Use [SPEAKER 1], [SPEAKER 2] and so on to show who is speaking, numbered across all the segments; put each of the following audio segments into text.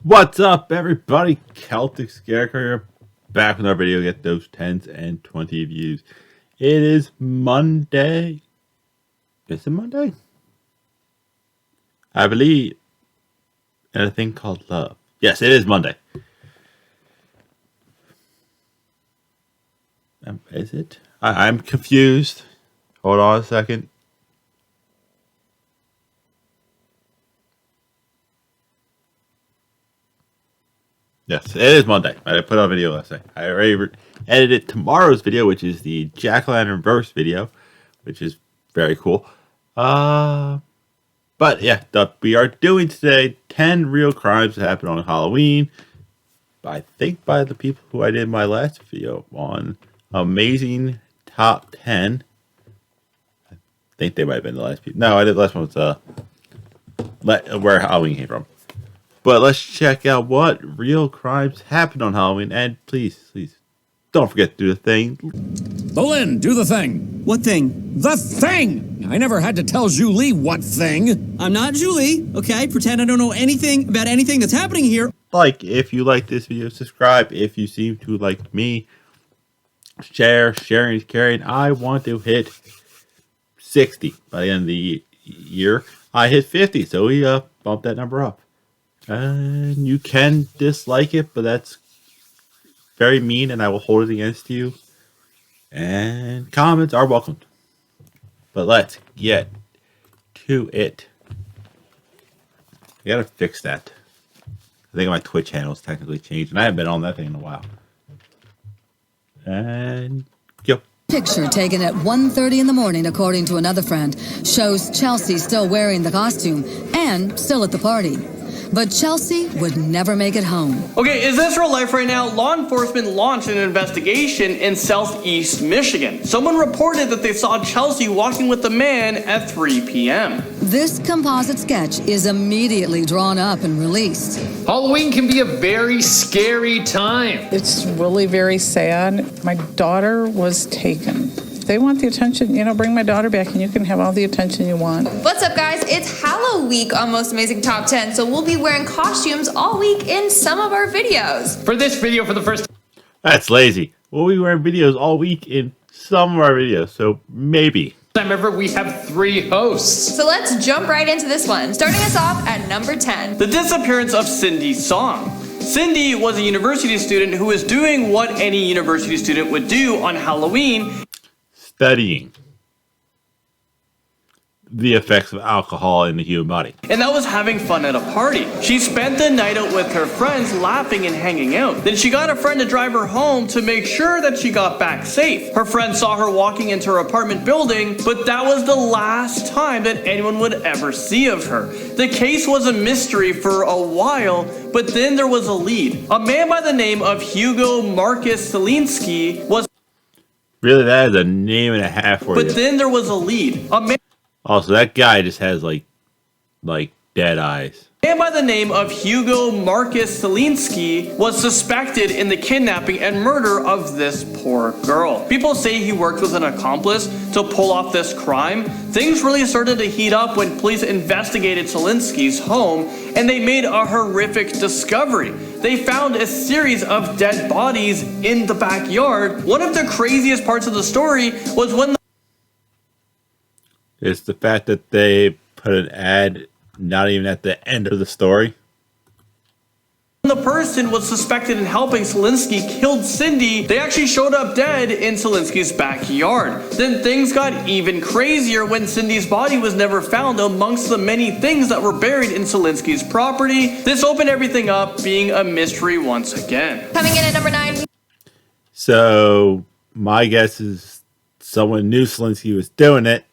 [SPEAKER 1] What's up, everybody? Celtic Scarecrow here, back with our video. Get those 10s and 20 views. It is Monday. Is it Monday? I believe in a thing called love. Yes, it is Monday. Is it? I'm confused. Hold on a second. Yes, it is Monday. I put out a video last night. I already edited tomorrow's video, which is the Jack-o'-lantern verse video, which is very cool. But yeah, we are doing today 10 real crimes that happened on Halloween. I think by the people who I did my last video on Amazing Top 10. I think they might have been the last people. No, I did the last one was where Halloween came from. But let's check out what real crimes happened on Halloween. And please, don't forget to do the thing.
[SPEAKER 2] Bolin, do the thing.
[SPEAKER 3] What thing?
[SPEAKER 2] The thing! I never had to tell Julie what thing.
[SPEAKER 3] I'm not Julie, okay? Pretend I don't know anything about anything that's happening here.
[SPEAKER 1] Like, if you like this video, subscribe. If you seem to like me, share. Sharing is caring. I want to hit 60 by the end of the year. I hit 50, so we bumped that number up. And you can dislike it, but that's very mean, and I will hold it against you. And comments are welcomed. But let's get to it. I gotta fix that. I think my Twitch channel is technically changed, and I haven't been on that thing in a while. And go.
[SPEAKER 4] Picture taken at 1:30 in the morning, according to another friend, shows Chelsea still wearing the costume and still at the party. But Chelsea would never make it home.
[SPEAKER 5] Okay, is this real life right now? Law enforcement launched an investigation in southeast Michigan. Someone reported that they saw Chelsea walking with a man at 3 p.m.
[SPEAKER 4] This composite sketch is immediately drawn up and released.
[SPEAKER 6] Halloween can be a very scary time.
[SPEAKER 7] It's really very sad. My daughter was taken. If they want the attention, bring my daughter back and you can have all the attention you want.
[SPEAKER 8] What's up, guys? It's Halloween week on Most Amazing Top 10, so we'll be wearing costumes all week in some of our videos.
[SPEAKER 6] For this video, for the first
[SPEAKER 1] That's lazy. We'll be wearing videos all week in some of our videos, so maybe.
[SPEAKER 6] time ever, we have 3 hosts.
[SPEAKER 8] So let's jump right into this one, starting us off at number 10.
[SPEAKER 5] The disappearance of Cindy Song. Cindy was a university student who was doing what any university student would do on Halloween.
[SPEAKER 1] Studying the effects of alcohol in the human body.
[SPEAKER 5] And that was having fun at a party. She spent the night out with her friends, laughing and hanging out. Then she got a friend to drive her home to make sure that she got back safe. Her friend saw her walking into her apartment building, but that was the last time that anyone would ever see of her. The case was a mystery for a while, but then there was a lead. A man by the name of Hugo Marcus Selinski was...
[SPEAKER 1] Really, that is a name and a half for you.
[SPEAKER 5] But then there was a lead. A man...
[SPEAKER 1] Also, that guy just has like dead eyes.
[SPEAKER 5] A man by the name of Hugo Marcus Selinski was suspected in the kidnapping and murder of this poor girl. People say he worked with an accomplice to pull off this crime. Things really started to heat up when police investigated Selinski's home, and they made a horrific discovery. They found a series of dead bodies in the backyard. One of the craziest parts of the story was when
[SPEAKER 1] It's the fact that they put an ad not even at the end of the story.
[SPEAKER 5] the person was suspected in helping Selinski killed Cindy. They actually showed up dead in Selinski's backyard. Then things got even crazier when Cindy's body was never found amongst the many things that were buried in Selinski's property. This opened everything up, being a mystery once again.
[SPEAKER 8] Coming in at number 9.
[SPEAKER 1] So my guess is someone knew Selinski was doing it,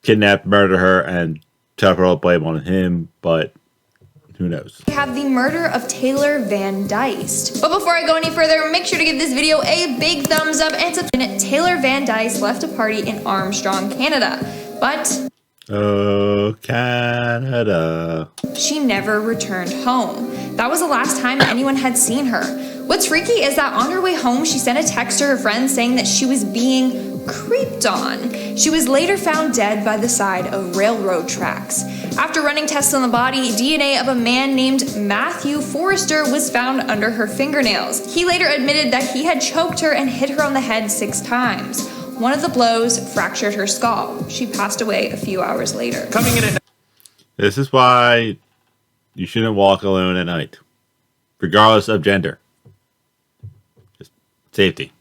[SPEAKER 1] kidnapped, murdered her, and took all the blame on him, but who knows?
[SPEAKER 8] We have the murder of Taylor Van Dyst. But before I go any further, make sure to give this video a big thumbs up and subscribe. Taylor Van Dyst left a party in Armstrong, Canada, but
[SPEAKER 1] Oh, Canada.
[SPEAKER 8] she never returned home. That was the last time anyone had seen her. What's freaky is that on her way home, she sent a text to her friends saying that she was being creeped on. She was later found dead by the side of railroad tracks. After running tests on the body, DNA of a man named Matthew Forrester was found under her fingernails. He later admitted that he had choked her and hit her on the head 6 times. One of the blows fractured her skull. She passed away a few hours later.
[SPEAKER 5] Coming in at
[SPEAKER 1] This is why you shouldn't walk alone at night, regardless of gender. Just safety.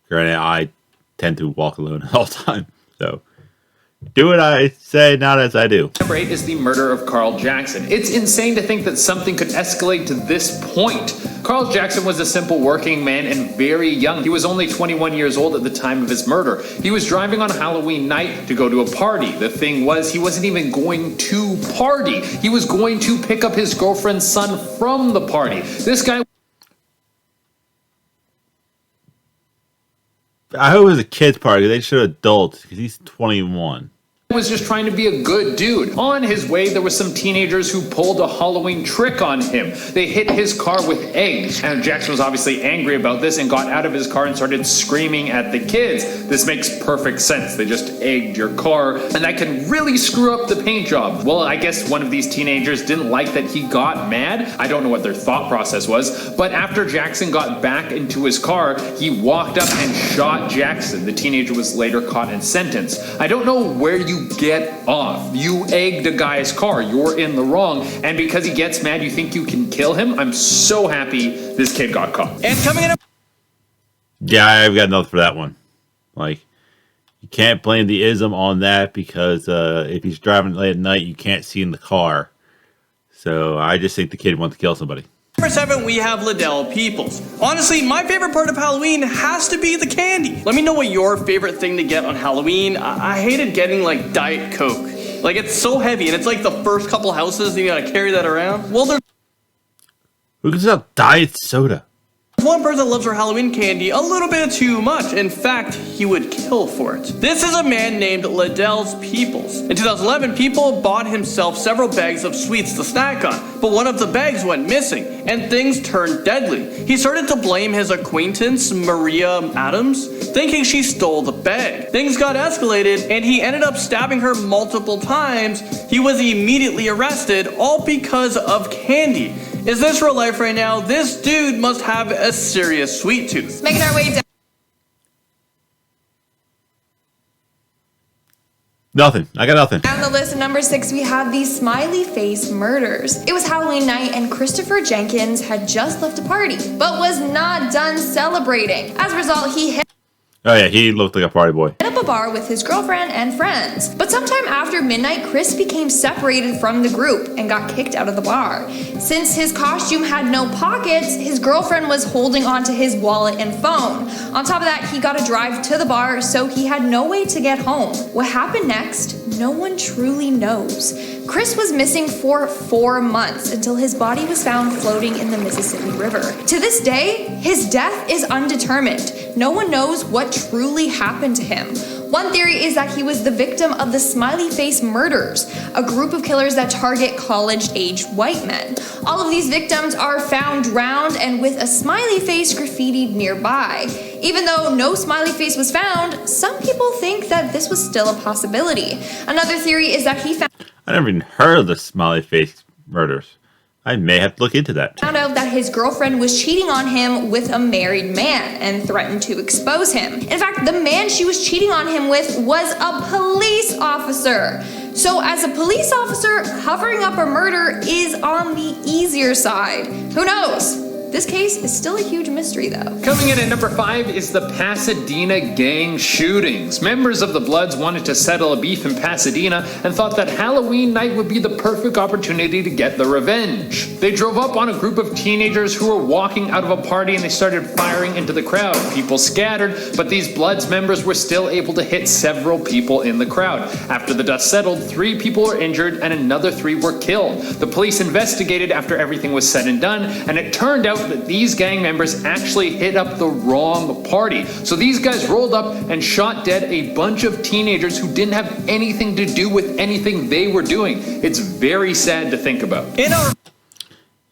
[SPEAKER 1] Granted, I tend to walk alone all the time, so do what I say, not as I do.
[SPEAKER 6] Number 8 is the murder of Carl Jackson. It's insane to think that something could escalate to this point. Carl Jackson was a simple working man and very young. He was only 21 years old at the time of his murder. He was driving on Halloween night to go to a party. The thing was, he wasn't even going to party. He was going to pick up his girlfriend's son from the party. This guy...
[SPEAKER 1] I hope it was a kid's party. They should adults because he's 21.
[SPEAKER 6] was just trying to be a good dude. On his way, there were some teenagers who pulled a Halloween trick on him. They hit his car with eggs, and Jackson was obviously angry about this and got out of his car and started screaming at the kids. This makes perfect sense. They just egged your car, and that can really screw up the paint job. Well, I guess one of these teenagers didn't like that he got mad. I don't know what their thought process was, but after Jackson got back into his car, he walked up and shot Jackson. The teenager was later caught and sentenced. I don't know where you get off. You egged a guy's car. You're in the wrong. And because he gets mad, you think you can kill him? I'm so happy this kid got caught.
[SPEAKER 5] And coming in.
[SPEAKER 1] Yeah, I've got nothing for that one. Like, you can't blame the ism on that because if he's driving late at night, you can't see in the car. So I just think the kid wants to kill somebody.
[SPEAKER 5] Number 7, we have Liddell Peoples. Honestly, my favorite part of Halloween has to be the candy. Let me know what your favorite thing to get on Halloween. I hated getting like Diet Coke. Like, it's so heavy, and it's like the first couple houses, and you gotta carry that around. Well, there's
[SPEAKER 1] Who can sell diet soda?
[SPEAKER 5] one person that loves her Halloween candy a little bit too much. In fact, he would kill for it. This is a man named Liddell's Peoples. In 2011, People bought himself several bags of sweets to snack on, but one of the bags went missing, and things turned deadly. He started to blame his acquaintance, Maria Adams, thinking she stole the bag. Things got escalated, and he ended up stabbing her multiple times. He was immediately arrested, all because of candy. Is this real life right now? This dude must have a serious sweet tooth.
[SPEAKER 8] Making our way down.
[SPEAKER 1] Nothing. I got nothing.
[SPEAKER 8] Down the list at number 6, we have the smiley face murders. It was Halloween night and Christopher Jenkins had just left a party, but was not done celebrating. As a result, he hit
[SPEAKER 1] Oh yeah, he looked like a party boy.
[SPEAKER 8] up a bar with his girlfriend and friends. But sometime after midnight, Chris became separated from the group and got kicked out of the bar. Since his costume had no pockets, his girlfriend was holding onto his wallet and phone. On top of that, he got a drive to the bar, so he had no way to get home. What happened next? No one truly knows. Chris was missing for 4 months until his body was found floating in the Mississippi River. To this day, his death is undetermined. No one knows what truly happened to him. One theory is that he was the victim of the smiley face murders, a group of killers that target college-aged white men. All of these victims are found drowned and with a smiley face graffitied nearby. Even though no smiley face was found, some people think that this was still a possibility. Another theory is that he found
[SPEAKER 1] I never even heard of the smiley face murders. I may have to look into that.
[SPEAKER 8] out that his girlfriend was cheating on him with a married man and threatened to expose him. In fact, the man she was cheating on him with was a police officer. So as a police officer, covering up a murder is on the easier side. Who knows? This case is still a huge mystery, though.
[SPEAKER 6] Coming in at number 5 is the Pasadena gang shootings. Members of the Bloods wanted to settle a beef in Pasadena and thought that Halloween night would be the perfect opportunity to get the revenge. They drove up on a group of teenagers who were walking out of a party and they started firing into the crowd. People scattered, but these Bloods members were still able to hit several people in the crowd. After the dust settled, 3 people were injured and another 3 were killed. The police investigated after everything was said and done, and it turned out that these gang members actually hit up the wrong party. So these guys rolled up and shot dead a bunch of teenagers who didn't have anything to do with anything they were doing. It's very sad to think about.
[SPEAKER 5] In our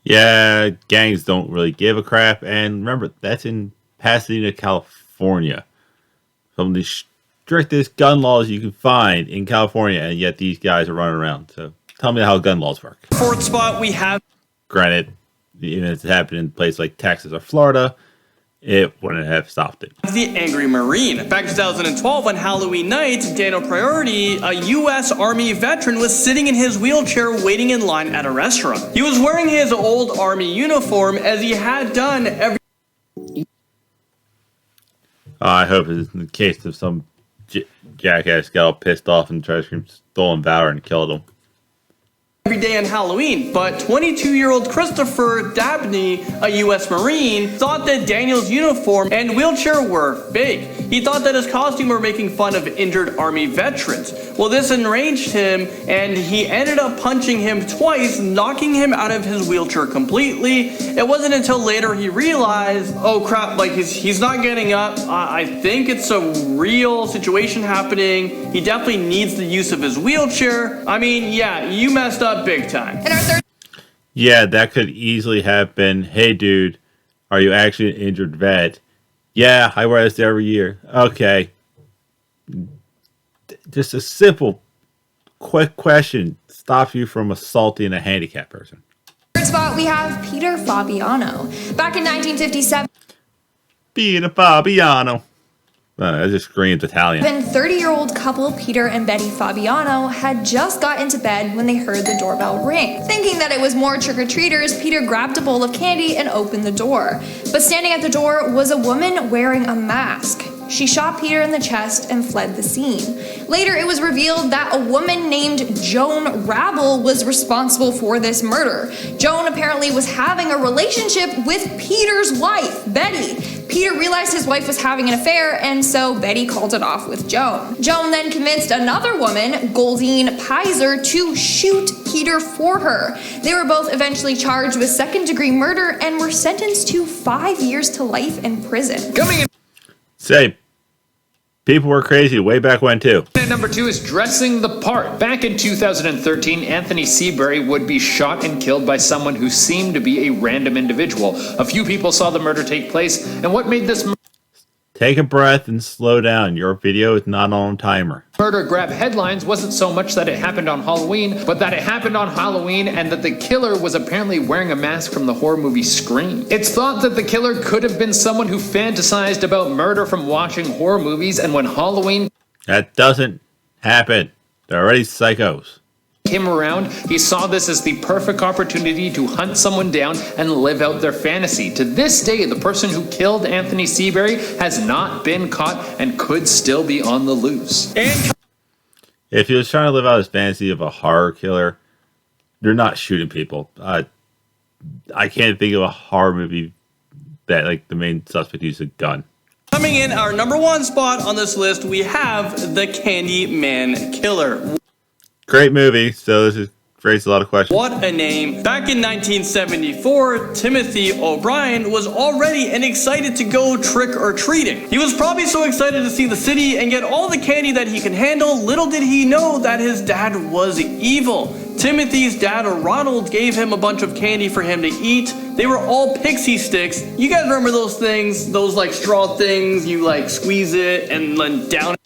[SPEAKER 1] Yeah, gangs don't really give a crap. And remember, that's in Pasadena, California. Some of the strictest gun laws you can find in California, and yet these guys are running around. So tell me how gun laws work.
[SPEAKER 5] Fourth spot, we have
[SPEAKER 1] Granted, even if it happened in places like Texas or Florida, it wouldn't have stopped it.
[SPEAKER 5] the Angry Marine. Back in 2012 on Halloween night, Daniel Priority, a U.S. Army veteran, was sitting in his wheelchair waiting in line at a restaurant. He was wearing his old Army uniform as he had done every
[SPEAKER 1] I hope it's in the case of some jackass got all pissed off and tried to scream stolen valor and killed him.
[SPEAKER 5] day on Halloween, but 22-year-old Christopher Dabney, a U.S. Marine, thought that Daniel's uniform and wheelchair were fake. He thought that his costume were making fun of injured Army veterans. Well, this enraged him, and he ended up punching him twice, knocking him out of his wheelchair completely. It wasn't until later he realized, oh crap, like he's not getting up. I think it's a real situation happening. He definitely needs the use of his wheelchair. I mean, yeah, you messed up big time.
[SPEAKER 8] And our third
[SPEAKER 1] Yeah, that could easily have been, hey dude, are you actually an injured vet? Yeah, I wear this every year. Okay. Just a simple, quick question stops you from assaulting a handicapped person.
[SPEAKER 8] spot, we have Peter Fabiano. Back in 1957,
[SPEAKER 1] Being a Fabiano. That just screams Italian.
[SPEAKER 8] then 30-year-old couple Peter and Betty Fabiano had just got into bed when they heard the doorbell ring. Thinking that it was more trick-or-treaters, Peter grabbed a bowl of candy and opened the door. But standing at the door was a woman wearing a mask. She shot Peter in the chest and fled the scene. Later, it was revealed that a woman named Joan Rabble was responsible for this murder. Joan apparently was having a relationship with Peter's wife, Betty. Peter realized his wife was having an affair, and so Betty called it off with Joan. Joan then convinced another woman, Goldine Pizer, to shoot Peter for her. They were both eventually charged with second-degree murder and were sentenced to 5 years to life in prison.
[SPEAKER 6] Coming in
[SPEAKER 1] Say, people were crazy way back when too.
[SPEAKER 6] at number 2 is dressing the part. Back in 2013, Anthony Seabury would be shot and killed by someone who seemed to be a random individual. A few people saw the murder take place, and what made this
[SPEAKER 1] Take a breath and slow down. Your video is not on timer.
[SPEAKER 6] murder grab headlines wasn't so much that it happened on Halloween, but that it happened on Halloween and that the killer was apparently wearing a mask from the horror movie Scream. It's thought that the killer could have been someone who fantasized about murder from watching horror movies, and when Halloween
[SPEAKER 1] That doesn't happen. They're already psychos.
[SPEAKER 6] came around, he saw this as the perfect opportunity to hunt someone down and live out their fantasy. To this day, the person who killed Anthony Seabury has not been caught and could still be on the loose.
[SPEAKER 5] And
[SPEAKER 1] If he was trying to live out his fantasy of a horror killer, they're not shooting people. I can't think of a horror movie that like the main suspect used a gun.
[SPEAKER 5] coming in our number 1 spot on this list, we have the Candyman Killer.
[SPEAKER 1] Great movie. So this is raises a lot of questions.
[SPEAKER 5] What a name. Back in 1974, Timothy O'Brien was already and excited to go trick-or-treating. He was probably so excited to see the city and get all the candy that he can handle. Little did he know that his dad was evil. Timothy's dad, Ronald, gave him a bunch of candy for him to eat. They were all pixie sticks. You guys remember those things? Those like straw things, you like squeeze it and then down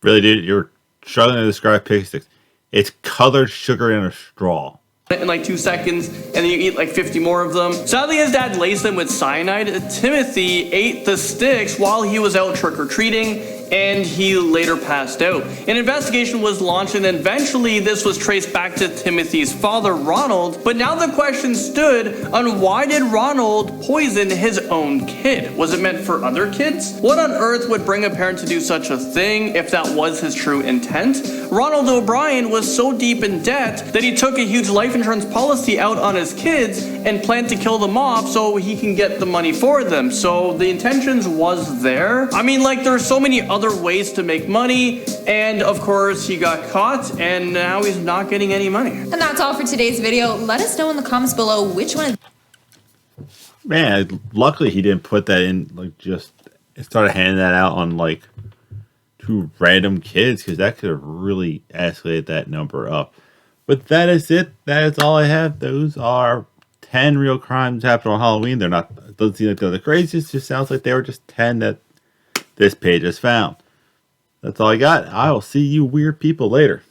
[SPEAKER 1] Really, dude, you're struggling to describe pixie sticks. It's colored sugar in a straw.
[SPEAKER 5] in like 2 seconds, and then you eat like 50 more of them. Sadly, his dad laced them with cyanide. Timothy ate the sticks while he was out trick-or-treating, and he later passed out. An investigation was launched, and eventually this was traced back to Timothy's father, Ronald. But now the question stood on why did Ronald poison his own kid? Was it meant for other kids? What on earth would bring a parent to do such a thing if that was his true intent? Ronald O'Brien was so deep in debt that he took a huge life insurance policy out on his kids and planned to kill them off so he can get the money for them. So the intentions was there. I mean, like, there's so many other ways to make money, and of course he got caught and now he's not getting any money.
[SPEAKER 8] And that's all for today's video. Let us know in the comments below which one
[SPEAKER 1] Man, luckily he didn't put that in, like, just started handing that out on, like, 2 random kids, because that could have really escalated that number up. But that is it. That is all I have. Those are 10 real crimes happened on Halloween. They're not, it doesn't seem like they're the craziest. It just sounds like they were just 10 that this page has found. That's all I got. I will see you weird people later.